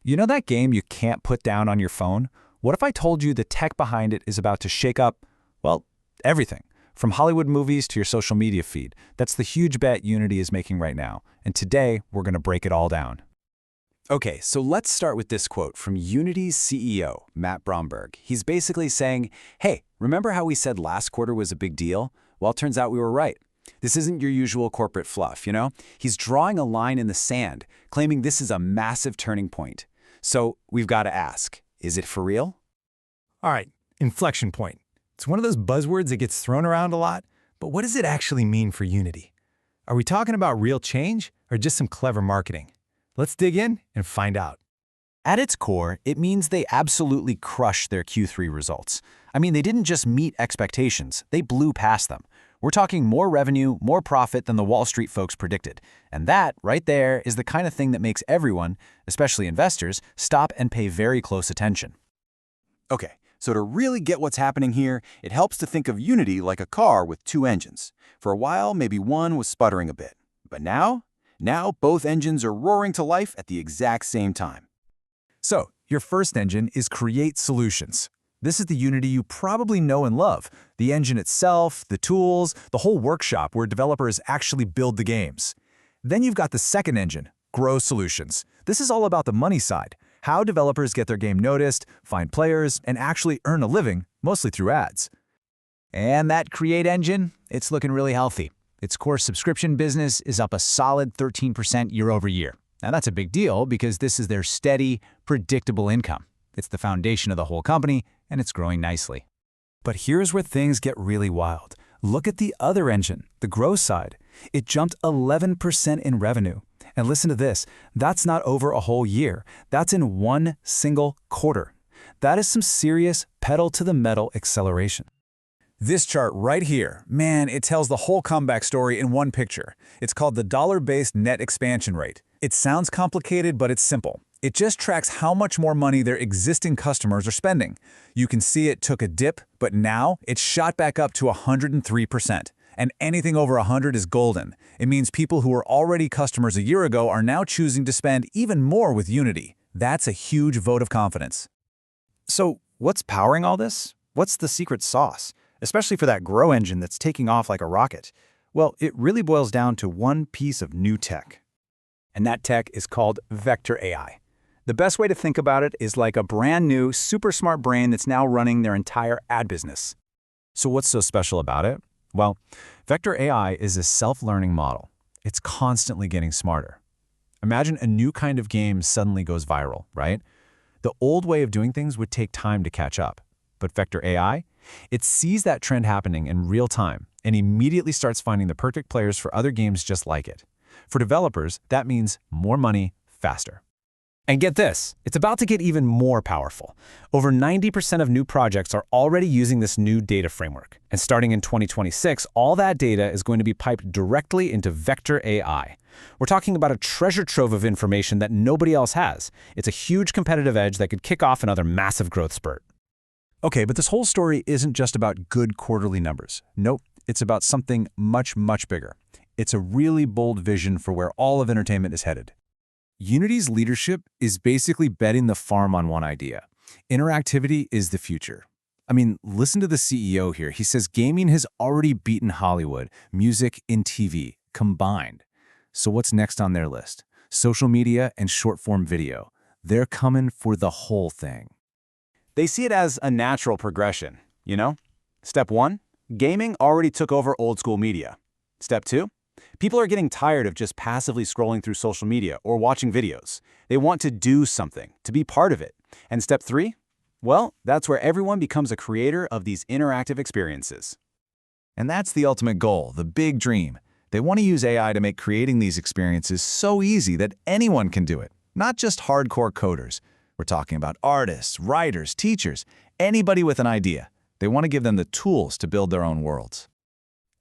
You know that game you can't put down on your phone? What if I told you the tech behind it is about to shake up, well, everything, from Hollywood movies to your social media feed? That's the huge bet Unity is making right now, and today we're going to break it all down. Okay, so let's start with this quote from Unity's CEO, Matt Bromberg. He's basically saying, hey, remember how we said last quarter was a big deal? Well, it turns out we were right. This isn't your usual corporate fluff, you know? He's drawing a line in the sand, claiming this is a massive turning point. So we've got to ask, is it for real? All right, inflection point. It's one of those buzzwords that gets thrown around a lot, but what does it actually mean for Unity? Are we talking about real change or just some clever marketing? Let's dig in and find out. At its core, it means they absolutely crushed their Q3 results. I mean, they didn't just meet expectations, they blew past them. We're talking more revenue, more profit than the Wall Street folks predicted. And that, right there, is the kind of thing that makes everyone, especially investors, stop and pay very close attention. Okay, so to really get what's happening here, it helps to think of Unity like a car with two engines. For a while, maybe one was sputtering a bit. But now both engines are roaring to life at the exact same time. So, your first engine is Create Solutions. This is the Unity you probably know and love. The engine itself, the tools, the whole workshop where developers actually build the games. Then you've got the second engine, Grow Solutions. This is all about the money side, how developers get their game noticed, find players, and actually earn a living, mostly through ads. And that Create engine, it's looking really healthy. Its core subscription business is up a solid 13% year over year. Now that's a big deal because this is their steady, predictable income. It's the foundation of the whole company, and it's growing nicely. But here's where things get really wild. Look at the other engine, the growth side. It jumped 11% in revenue. And listen to this, that's not over a whole year. That's in one single quarter. That is some serious pedal-to-the-metal acceleration. This chart right here, man, it tells the whole comeback story in one picture. It's called the dollar-based net expansion rate. It sounds complicated, but it's simple. It just tracks how much more money their existing customers are spending. You can see it took a dip, but now it's shot back up to 103%. And anything over 100 is golden. It means people who were already customers a year ago are now choosing to spend even more with Unity. That's a huge vote of confidence. So what's powering all this? What's the secret sauce? Especially for that Grow engine that's taking off like a rocket. Well, it really boils down to one piece of new tech. And that tech is called Vector AI. The best way to think about it is like a brand new, super smart brain that's now running their entire ad business. So what's so special about it? Well, Vector AI is a self-learning model. It's constantly getting smarter. Imagine a new kind of game suddenly goes viral, right? The old way of doing things would take time to catch up. But Vector AI, it sees that trend happening in real time and immediately starts finding the perfect players for other games just like it. For developers, that means more money, faster. And get this, it's about to get even more powerful. Over 90% of new projects are already using this new data framework. And starting in 2026, all that data is going to be piped directly into Vector AI. We're talking about a treasure trove of information that nobody else has. It's a huge competitive edge that could kick off another massive growth spurt. Okay, but this whole story isn't just about good quarterly numbers. Nope, it's about something much, much bigger. It's a really bold vision for where all of entertainment is headed. Unity's leadership is basically betting the farm on one idea. Interactivity is the future. I mean, listen to the CEO here. He says gaming has already beaten Hollywood, music, and TV combined. So what's next on their list? Social media and short-form video. They're coming for the whole thing. They see it as a natural progression, you know? Step 1, gaming already took over old-school media. Step 2, people are getting tired of just passively scrolling through social media or watching videos. They want to do something, to be part of it. And step 3? Well, that's where everyone becomes a creator of these interactive experiences. And that's the ultimate goal, the big dream. They want to use AI to make creating these experiences so easy that anyone can do it, not just hardcore coders. We're talking about artists, writers, teachers, anybody with an idea. They want to give them the tools to build their own worlds.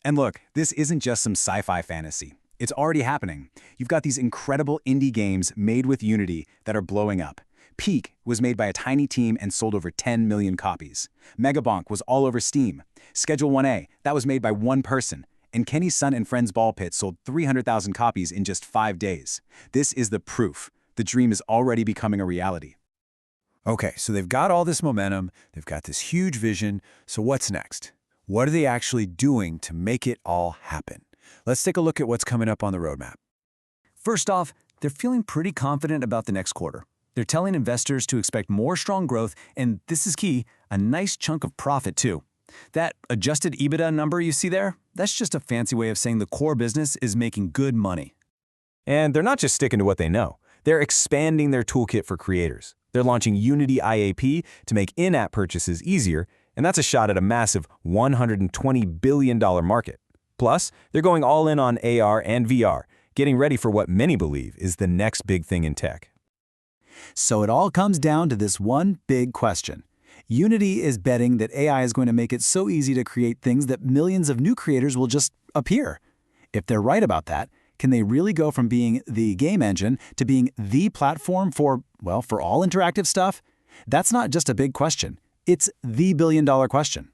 And look, this isn't just some sci-fi fantasy. It's already happening. You've got these incredible indie games made with Unity that are blowing up. Peak was made by a tiny team and sold over 10 million copies. Megabonk was all over Steam. Schedule 1A, that was made by one person. And Kenny's Son and Friends Ball Pit sold 300,000 copies in just 5 days. This is the proof. The dream is already becoming a reality. Okay, so they've got all this momentum, they've got this huge vision, so what's next? What are they actually doing to make it all happen? Let's take a look at what's coming up on the roadmap. First off, they're feeling pretty confident about the next quarter. They're telling investors to expect more strong growth, and this is key, a nice chunk of profit too. That adjusted EBITDA number you see there, that's just a fancy way of saying the core business is making good money. And they're not just sticking to what they know. They're expanding their toolkit for creators. They're launching Unity IAP to make in-app purchases easier, and that's a shot at a massive $120 billion market. Plus, they're going all in on AR and VR, getting ready for what many believe is the next big thing in tech. So it all comes down to this one big question. Unity is betting that AI is going to make it so easy to create things that millions of new creators will just appear. If they're right about that, can they really go from being the game engine to being the platform for, well, for all interactive stuff? That's not just a big question. It's the billion-dollar question.